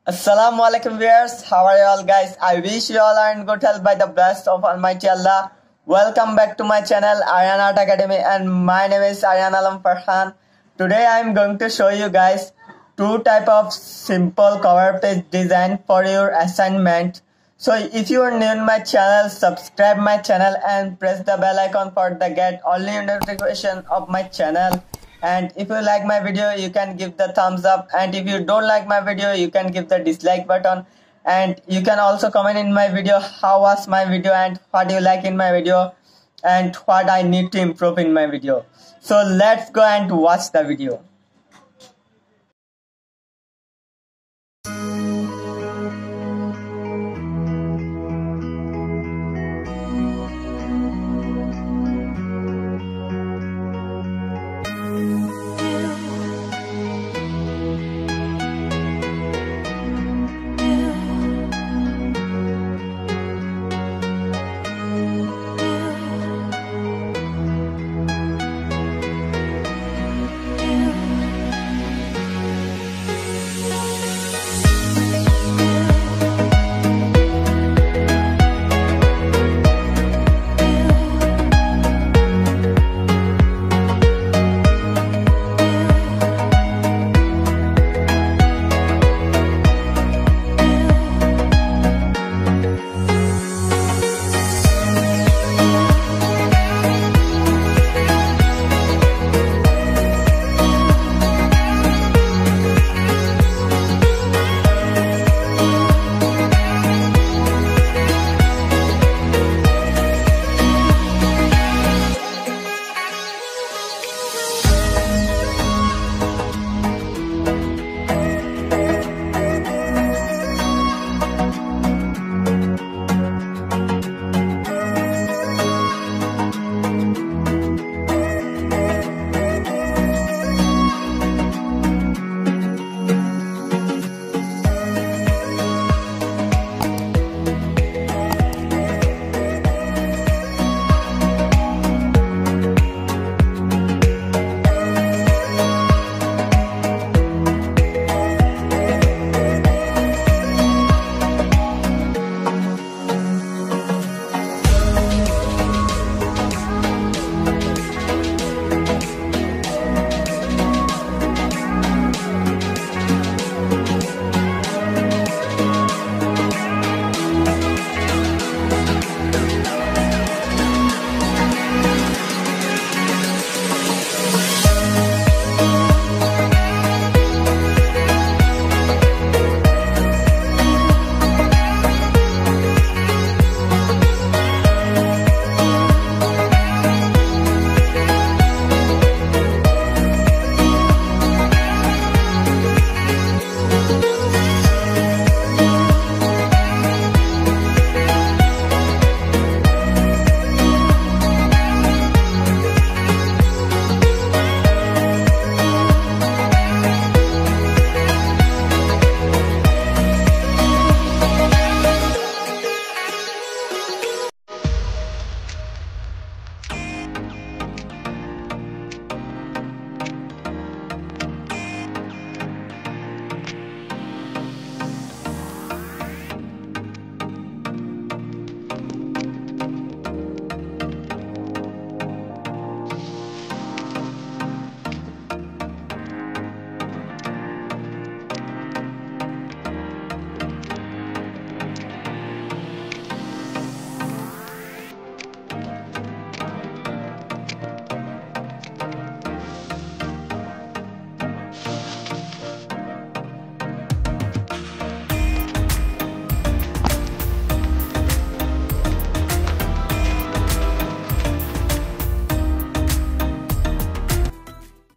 Assalamu alaikum viewers, how are you all guys? I wish you all are in good health by the blessed of Almighty Allah. Welcome back to my channel Aryan Art Academy and my name is Aryan Alam Farhan. Today I am going to show you guys two type of simple cover page design for your assignment. So if you are new in my channel, subscribe my channel and press the bell icon for the get only notification of my channel. And if you like my video, you can give the thumbs up, and if you don't like my video, you can give the dislike button. And you can also comment in my video how was my video and what you like in my video and what I need to improve in my video. So let's go and watch the video.